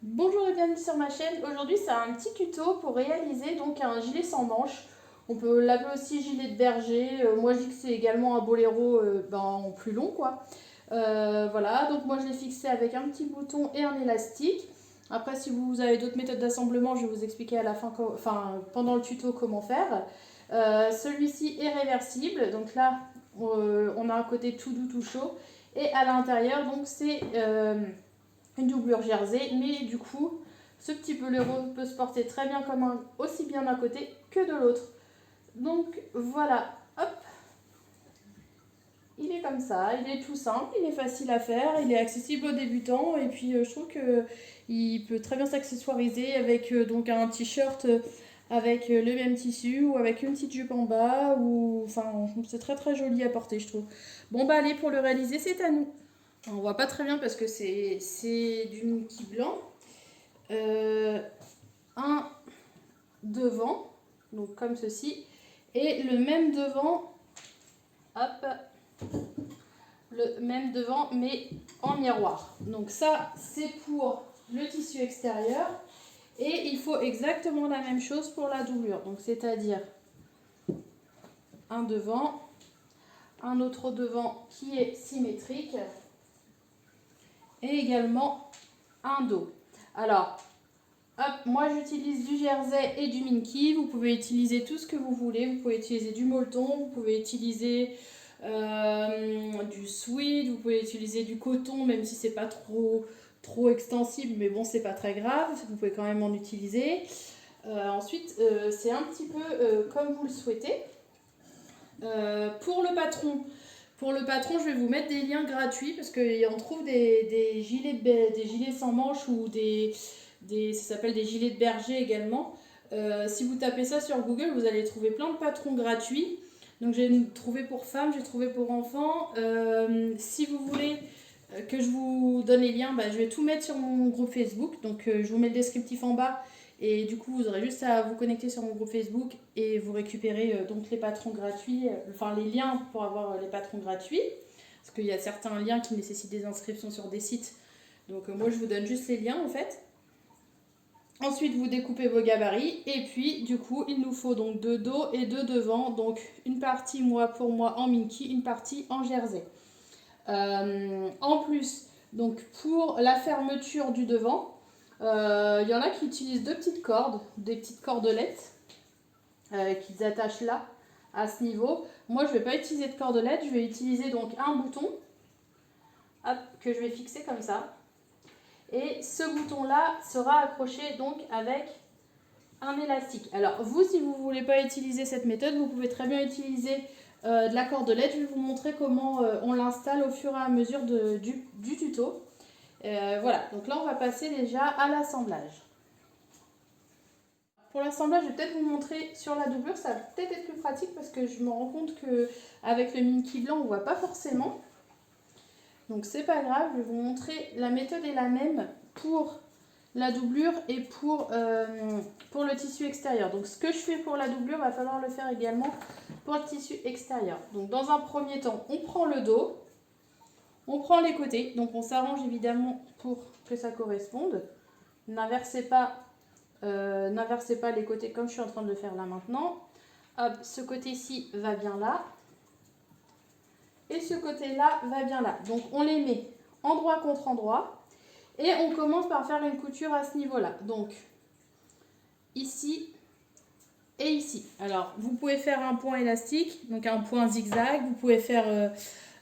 Bonjour et bienvenue sur ma chaîne. Aujourd'hui c'est un petit tuto pour réaliser donc un gilet sans manches. On peut l'appeler aussi gilet de berger. Moi je dis que c'est également un boléro en plus long quoi. Voilà, donc moi je l'ai fixé avec un petit bouton et un élastique. Après si vous avez d'autres méthodes d'assemblement, je vais vous expliquer à la fin, pendant le tuto comment faire. Celui-ci est réversible, donc là on a un côté tout doux, tout chaud. Et à l'intérieur donc c'est une doublure jersey, mais du coup, ce petit boléro peut se porter très bien aussi bien d'un côté que de l'autre. Donc voilà, hop, il est comme ça, il est tout simple, il est facile à faire, il est accessible aux débutants et puis je trouve que il peut très bien s'accessoiriser avec donc un t-shirt avec le même tissu ou avec une petite jupe en bas ou enfin c'est très très joli à porter je trouve. Bon bah allez pour le réaliser c'est à nous. On voit pas très bien parce que c'est du Mickey blanc. Un devant, donc comme ceci, et le même devant, hop, le même devant mais en miroir. Donc ça c'est pour le tissu extérieur et il faut exactement la même chose pour la doublure. Donc c'est-à-dire un devant, un autre devant qui est symétrique et également un dos. Alors hop, moi j'utilise du jersey et du minky. Vous pouvez utiliser tout ce que vous voulez. Vous pouvez utiliser du molleton, vous pouvez utiliser du sweat, vous pouvez utiliser du coton, même si c'est pas trop extensible, mais bon, c'est pas très grave. Vous pouvez quand même en utiliser. Ensuite, c'est un petit peu comme vous le souhaitez. Pour le patron, je vais vous mettre des liens gratuits parce qu'on trouve des gilets sans manches ou ça s'appelle des gilets de berger également. Si vous tapez ça sur Google, vous allez trouver plein de patrons gratuits. Donc j'ai trouvé pour femmes, j'ai trouvé pour enfants. Si vous voulez que je vous donne les liens, je vais tout mettre sur mon groupe Facebook. Donc je vous mets le descriptif en bas. Et du coup, vous aurez juste à vous connecter sur mon groupe Facebook et vous récupérez donc les patrons gratuits, enfin les liens pour avoir les patrons gratuits. Parce qu'il y a certains liens qui nécessitent des inscriptions sur des sites. Donc moi, je vous donne juste les liens en fait. Ensuite, vous découpez vos gabarits et puis du coup, il nous faut donc deux dos et deux devant. Donc une partie pour moi en minky, une partie en jersey. En plus, donc pour la fermeture du devant, il y en a qui utilisent deux petites cordes, des petites cordelettes qu'ils attachent là, à ce niveau. Moi, je ne vais pas utiliser de cordelette, je vais utiliser donc un bouton hop, que je vais fixer comme ça. Et ce bouton-là sera accroché donc avec un élastique. Alors vous, si vous ne voulez pas utiliser cette méthode, vous pouvez très bien utiliser de la cordelette. Je vais vous montrer comment on l'installe au fur et à mesure du tuto. Voilà, donc là on va passer déjà à l'assemblage. Pour l'assemblage, je vais peut-être vous montrer sur la doublure, ça va peut-être être plus pratique parce que je me rends compte qu'avec le minky blanc, on ne voit pas forcément. Donc c'est pas grave, je vais vous montrer, la méthode est la même pour la doublure et pour le tissu extérieur. Donc ce que je fais pour la doublure, il va falloir le faire également pour le tissu extérieur. Donc dans un premier temps, on prend le dos, on prend les côtés, donc on s'arrange évidemment pour que ça corresponde. N'inversez pas les côtés comme je suis en train de le faire là maintenant. Hop, ce côté-ci va bien là. Et ce côté-là va bien là. Donc on les met endroit contre endroit. Et on commence par faire une couture à ce niveau-là. Donc ici et ici. Alors vous pouvez faire un point élastique, donc un point zigzag. Vous pouvez faire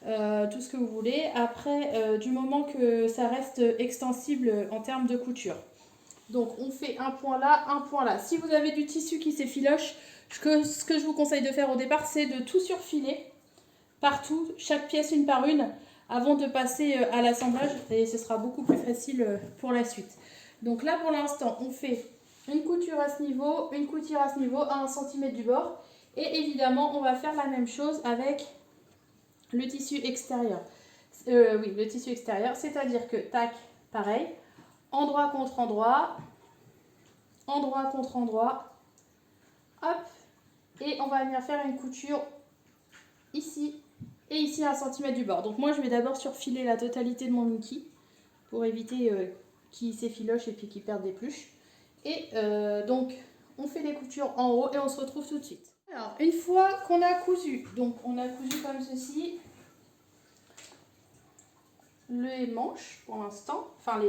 tout ce que vous voulez. Après, du moment que ça reste extensible en termes de couture. Donc on fait un point là, un point là. Si vous avez du tissu qui s'effiloche, ce que je vous conseille de faire au départ, c'est de tout surfiler partout, chaque pièce une par une, avant de passer à l'assemblage et ce sera beaucoup plus facile pour la suite. Donc là pour l'instant, on fait une couture à ce niveau, une couture à ce niveau, à 1 cm du bord. Et évidemment, on va faire la même chose avec le tissu extérieur. Oui, le tissu extérieur, c'est-à-dire que, tac, pareil, endroit contre endroit, endroit contre endroit, hop, et on va venir faire une couture ici et ici à 1 cm du bord. Donc moi je vais d'abord surfiler la totalité de mon Mickey pour éviter qui s'effilochent et puis qui perdent des pluches. Et donc on fait les coutures en haut et on se retrouve tout de suite. Alors une fois qu'on a cousu, donc on a cousu comme ceci les manches pour l'instant, enfin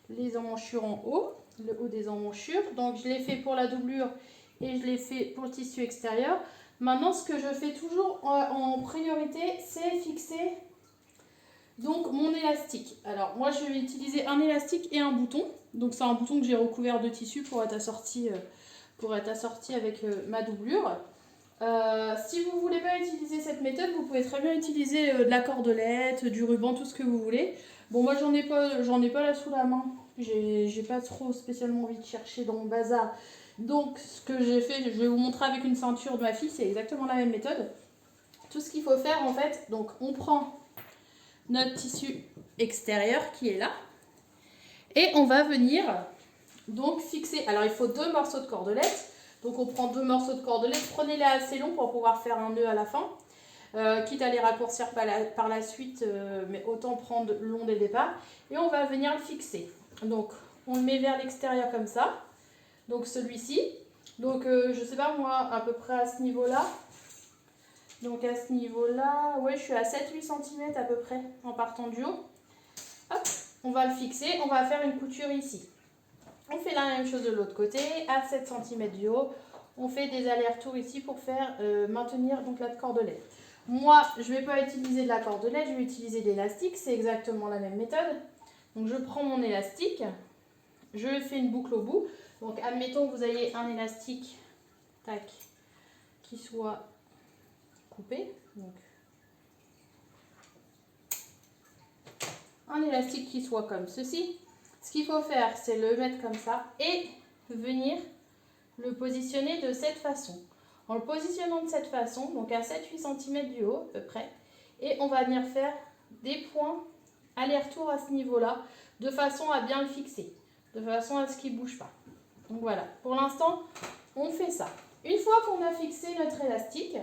les emmanchures en haut, le haut des emmanchures. Donc je l'ai fait pour la doublure et je l'ai fait pour le tissu extérieur. Maintenant ce que je fais toujours en priorité, c'est fixer donc mon élastique. Alors moi je vais utiliser un élastique et un bouton. Donc c'est un bouton que j'ai recouvert de tissu pour être assorti avec ma doublure. Si vous ne voulez pas utiliser cette méthode, vous pouvez très bien utiliser de la cordelette, du ruban, tout ce que vous voulez. Bon, moi j'en ai pas là sous la main. J'ai pas trop spécialement envie de chercher dans mon bazar. Donc ce que j'ai fait, je vais vous montrer avec une ceinture de ma fille, c'est exactement la même méthode. Tout ce qu'il faut faire en fait, donc on prend notre tissu extérieur qui est là et on va venir donc fixer. Alors il faut 2 morceaux de cordelette. Donc on prend 2 morceaux de cordelette, prenez-les assez longs pour pouvoir faire un nœud à la fin. Quitte à les raccourcir par la suite, mais autant prendre long dès le départ. Et on va venir le fixer. Donc on le met vers l'extérieur comme ça. Donc celui-ci. Donc je sais pas moi, à peu près à ce niveau-là. Donc à ce niveau-là, ouais, je suis à 7-8 cm à peu près en partant du haut. Hop, on va le fixer, on va faire une couture ici. On fait la même chose de l'autre côté, à 7 cm du haut. On fait des allers-retours ici pour faire maintenir donc la cordelette. Moi, je ne vais pas utiliser de la cordelette, je vais utiliser de l'élastique. C'est exactement la même méthode. Donc, je prends mon élastique, je fais une boucle au bout. Donc, admettons que vous ayez un élastique tac, qui soit coupé. Donc, un élastique qui soit comme ceci. Ce qu'il faut faire, c'est le mettre comme ça et venir le positionner de cette façon. En le positionnant de cette façon, donc à 7-8 cm du haut à peu près, et on va venir faire des points aller-retour à ce niveau-là, de façon à bien le fixer, de façon à ce qu'il ne bouge pas. Donc voilà, pour l'instant, on fait ça. Une fois qu'on a fixé notre élastique,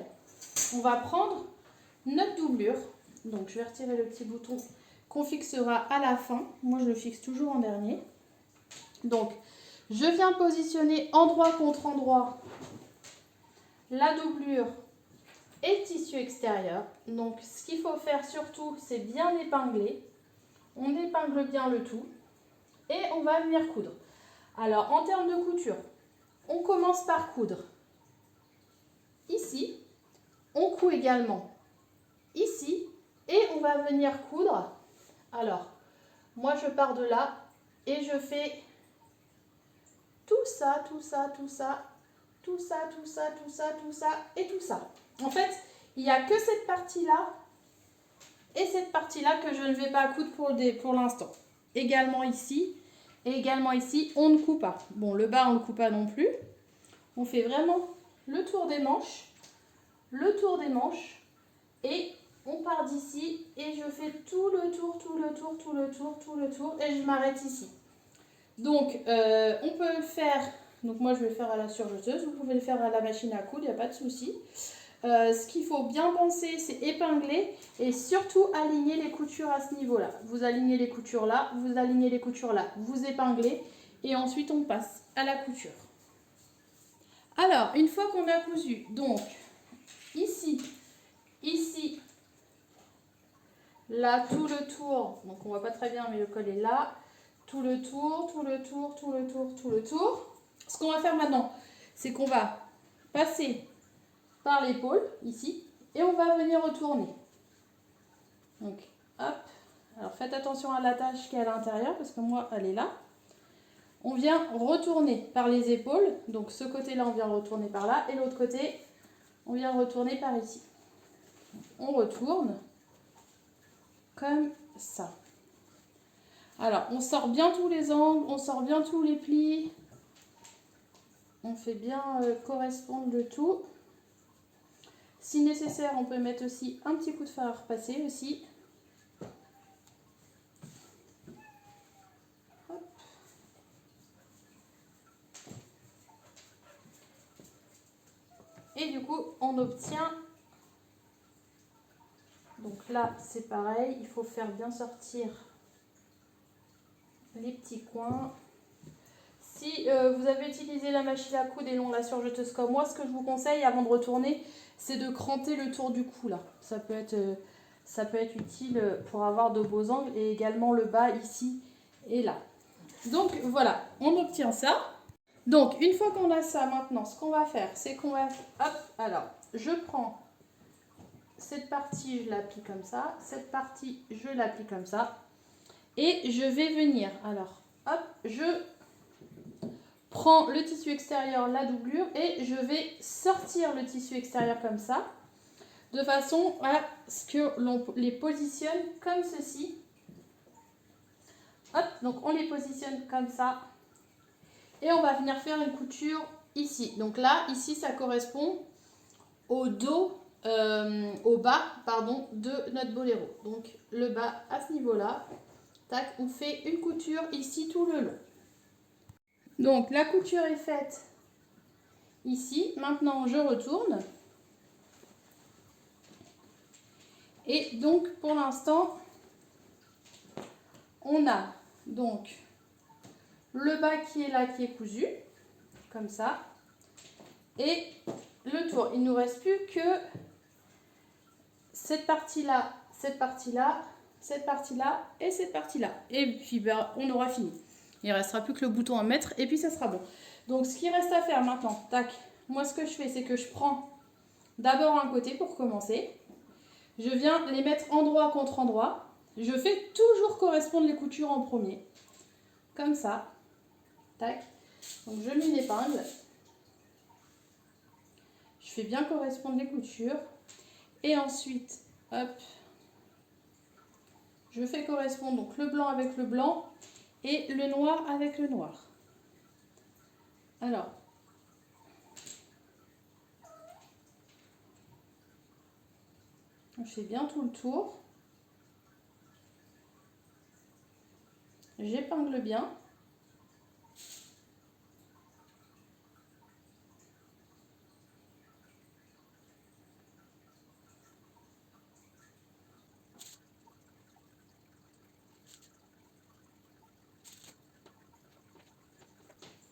on va prendre notre doublure. Donc je vais retirer le petit bouton qu'on fixera à la fin. Moi, je le fixe toujours en dernier. Donc, je viens positionner endroit contre endroit la doublure et le tissu extérieur. Donc, ce qu'il faut faire surtout, c'est bien épingler. On épingle bien le tout et on va venir coudre. Alors, en termes de couture, on commence par coudre ici. On coud également ici et on va venir coudre. Alors, moi, je pars de là et je fais tout ça, tout ça, tout ça, tout ça, tout ça, tout ça, tout ça et tout ça. En fait, il n'y a que cette partie-là et cette partie-là que je ne vais pas coudre pour l'instant. Également ici et également ici, on ne coud pas. Bon, le bas, on ne le coud pas non plus. On fait vraiment le tour des manches, et on part d'ici et je fais tout le tour, tout le tour, tout le tour, tout le tour et je m'arrête ici. Donc, on peut le faire, donc moi je vais le faire à la surjeteuse, vous pouvez le faire à la machine à coudre, il n'y a pas de souci. Ce qu'il faut bien penser, c'est épingler et surtout aligner les coutures à ce niveau-là. Vous alignez les coutures là, vous alignez les coutures là, vous épinglez et ensuite on passe à la couture. Alors, une fois qu'on a cousu, donc ici, là, tout le tour, donc on voit pas très bien mais le col est là, tout le tour, tout le tour, tout le tour, tout le tour. Ce qu'on va faire maintenant, c'est qu'on va passer par l'épaule, ici, et on va venir retourner. Donc, hop, alors faites attention à l'attache qui est à l'intérieur, parce que moi, elle est là. On vient retourner par les épaules, donc ce côté-là, on vient retourner par là, et l'autre côté, on vient retourner par ici. On retourne comme ça. Alors, on sort bien tous les angles, on sort bien tous les plis. On fait bien correspondre le tout. Si nécessaire, on peut mettre aussi un petit coup de fer à repasser aussi. Hop. Et du coup, on obtient... Donc là, c'est pareil, il faut faire bien sortir les petits coins. Si vous avez utilisé la machine à coudre et non la surjeteuse comme moi, ce que je vous conseille avant de retourner, c'est de cranter le tour du cou là. Ça peut être utile pour avoir de beaux angles et également le bas ici et là. Donc voilà, on obtient ça. Donc une fois qu'on a ça maintenant, ce qu'on va faire, c'est qu'on va... Hop, alors je prends cette partie, je l'applique comme ça. Cette partie, je l'applique comme ça. Et je vais venir, alors hop, je prends le tissu extérieur, la doublure, et je vais sortir le tissu extérieur comme ça, de façon à ce que l'on les positionne comme ceci. Hop, donc on les positionne comme ça. Et on va venir faire une couture ici. Donc là, ici, ça correspond au dos, au bas, pardon, de notre boléro. Donc le bas à ce niveau-là, tac, on fait une couture ici tout le long. Donc la couture est faite ici. Maintenant, je retourne. Et donc, pour l'instant, on a donc le bas qui est là, qui est cousu, comme ça. Et le tour. Il ne nous reste plus que cette partie-là, cette partie-là, cette partie-là et cette partie-là. Et puis, ben, on aura fini. Il ne restera plus que le bouton à mettre et puis ça sera bon. Donc, ce qui reste à faire maintenant, tac, moi, ce que je fais, c'est que je prends d'abord un côté pour commencer. Je viens les mettre endroit contre endroit. Je fais toujours correspondre les coutures en premier. Comme ça. Tac. Donc, je mets une épingle. Je fais bien correspondre les coutures. Et ensuite, hop, je fais correspondre donc le blanc avec le blanc et le noir avec le noir. Alors, je fais bien tout le tour. J'épingle bien.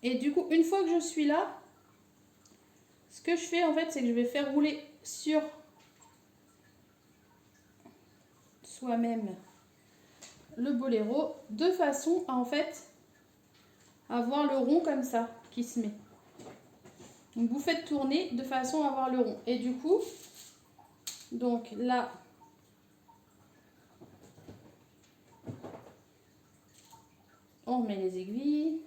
Et du coup, une fois que je suis là, ce que je fais en fait, c'est que je vais faire rouler sur soi-même le boléro de façon à en fait avoir le rond comme ça qui se met. Donc vous faites tourner de façon à avoir le rond. Et du coup, donc là, on remet les aiguilles.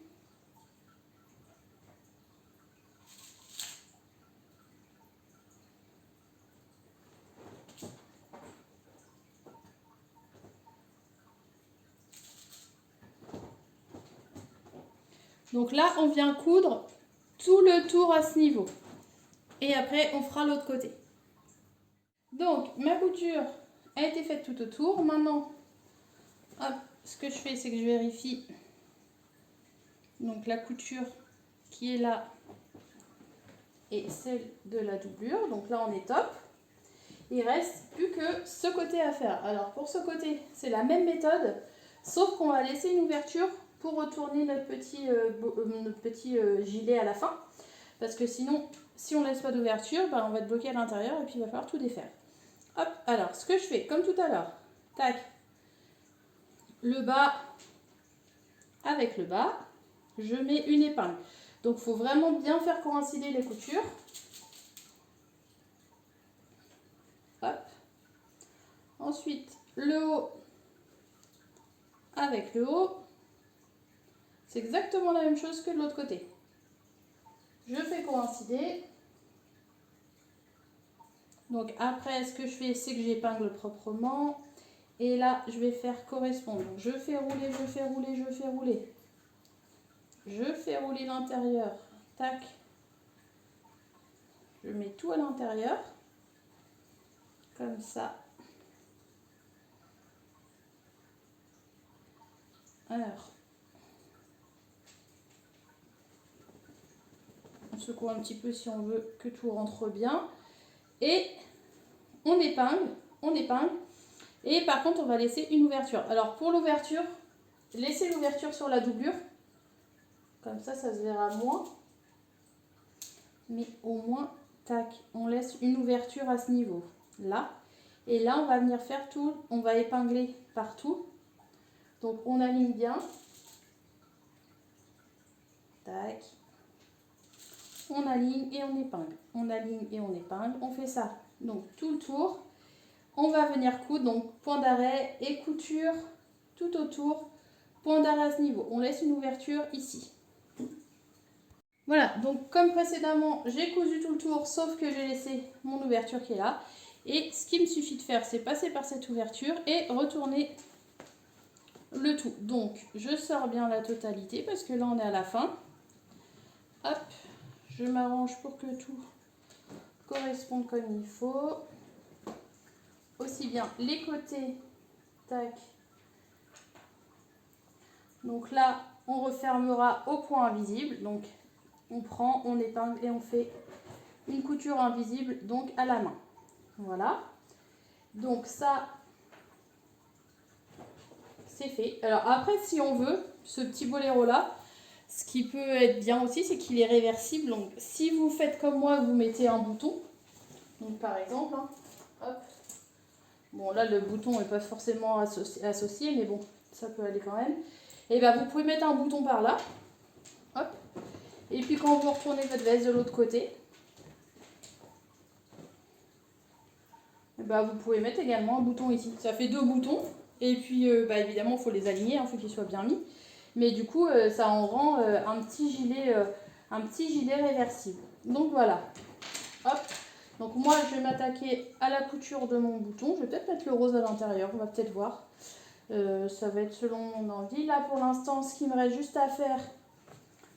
Donc là, on vient coudre tout le tour à ce niveau. Et après, on fera l'autre côté. Donc, ma couture a été faite tout autour. Maintenant, hop, ce que je fais, c'est que je vérifie donc la couture qui est là et celle de la doublure. Donc là, on est top. Il reste plus que ce côté à faire. Alors, pour ce côté, c'est la même méthode, sauf qu'on va laisser une ouverture pour retourner notre petit gilet à la fin. Parce que sinon, si on ne laisse pas d'ouverture, ben, on va être bloqué à l'intérieur et puis il va falloir tout défaire. Hop, alors ce que je fais, comme tout à l'heure, tac, le bas avec le bas, je mets une épingle. Donc il faut vraiment bien faire coïncider les coutures. Hop. Ensuite, le haut avec le haut. C'est exactement la même chose que de l'autre côté. Je fais coïncider. Donc après, ce que je fais, c'est que j'épingle proprement. Et là, je vais faire correspondre. Donc, je fais rouler, je fais rouler, je fais rouler. Je fais rouler l'intérieur. Tac. Je mets tout à l'intérieur. Comme ça. Alors. On secoue un petit peu si on veut que tout rentre bien. Et on épingle. On épingle. Et par contre, on va laisser une ouverture. Alors, pour l'ouverture, laissez l'ouverture sur la doublure. Comme ça se verra moins. Mais au moins, tac, on laisse une ouverture à ce niveau. Là. Et là, on va venir faire tout, on va épingler partout. Donc, on aligne bien. Tac. On aligne et on épingle. On aligne et on épingle. On fait ça. Donc, tout le tour. On va venir coudre. Donc, point d'arrêt et couture tout autour. Point d'arrêt à ce niveau. On laisse une ouverture ici. Voilà. Donc, comme précédemment, j'ai cousu tout le tour, sauf que j'ai laissé mon ouverture qui est là. Et ce qu'il me suffit de faire, c'est passer par cette ouverture et retourner le tout. Donc, je sors bien la totalité parce que là, on est à la fin. Hop, je m'arrange pour que tout corresponde comme il faut. Aussi bien les côtés, tac. Donc là, on refermera au point invisible. Donc, on prend, on épingle et on fait une couture invisible, donc à la main. Voilà. Donc ça, c'est fait. Alors après, si on veut, ce petit boléro là, ce qui peut être bien aussi, c'est qu'il est réversible. Donc si vous faites comme moi, vous mettez un bouton. Donc par exemple, hein, hop. Bon là, le bouton n'est pas forcément associé, mais bon, ça peut aller quand même. Et bien vous pouvez mettre un bouton par là. Hop. Et puis quand vous retournez votre veste de l'autre côté, et ben, vous pouvez mettre également un bouton ici. Ça fait 2 boutons. Et puis évidemment, il faut les aligner, il faut qu'ils soient bien mis. Mais du coup, ça en rend un petit gilet réversible. Donc voilà. Hop. Donc moi, je vais m'attaquer à la couture de mon bouton. Je vais peut-être mettre le rose à l'intérieur, on va peut-être voir. Ça va être selon mon envie. Là, pour l'instant, ce qu'il me reste juste à faire,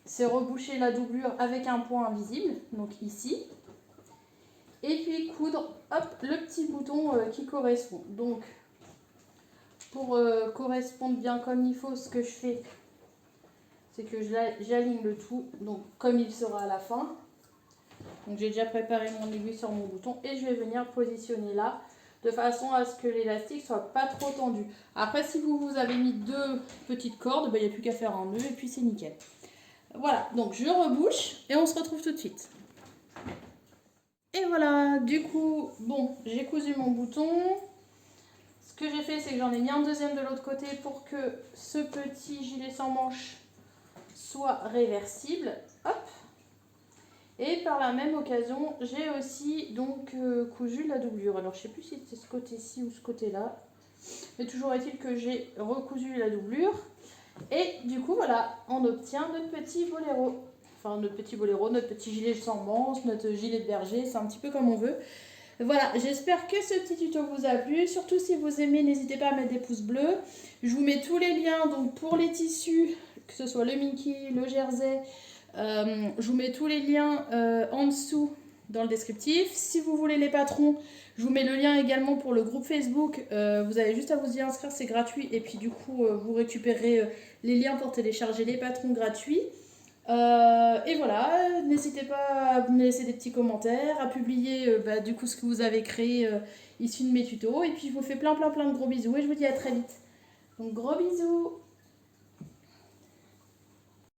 c'est reboucher la doublure avec un point invisible. Donc ici. Et puis coudre, hop, le petit bouton qui correspond. Donc, pour correspondre bien comme il faut, ce que je fais, c'est que j'aligne le tout, donc comme il sera à la fin. Donc j'ai déjà préparé mon aiguille sur mon bouton et je vais venir positionner là, de façon à ce que l'élastique soit pas trop tendu. Après, si vous avez mis 2 petites cordes, il n'y a plus qu'à faire un nœud et puis c'est nickel. Voilà, donc je rebouche et on se retrouve tout de suite. Et voilà, du coup, bon, j'ai cousu mon bouton. Ce que j'ai fait, c'est que j'en ai mis un deuxième de l'autre côté pour que ce petit gilet sans manches soit réversible. Hop. Et par la même occasion, j'ai aussi donc cousu la doublure. Alors, je ne sais plus si c'est ce côté-ci ou ce côté-là. Mais toujours est-il que j'ai recousu la doublure. Et du coup, voilà, on obtient notre petit boléro. Enfin, notre petit boléro, notre petit gilet sans manches, notre gilet de berger, c'est un petit peu comme on veut. Voilà, j'espère que ce petit tuto vous a plu. Surtout si vous aimez, n'hésitez pas à mettre des pouces bleus. Je vous mets tous les liens donc pour les tissus, que ce soit le Minky, le jersey. Je vous mets tous les liens en dessous dans le descriptif. Si vous voulez les patrons, je vous mets le lien également pour le groupe Facebook. Vous avez juste à vous y inscrire, c'est gratuit. Et puis du coup, vous récupérez les liens pour télécharger les patrons gratuits. Et voilà, n'hésitez pas à me laisser des petits commentaires, à publier du coup ce que vous avez créé issu de mes tutos. Et puis je vous fais plein de gros bisous et je vous dis à très vite. Donc gros bisous!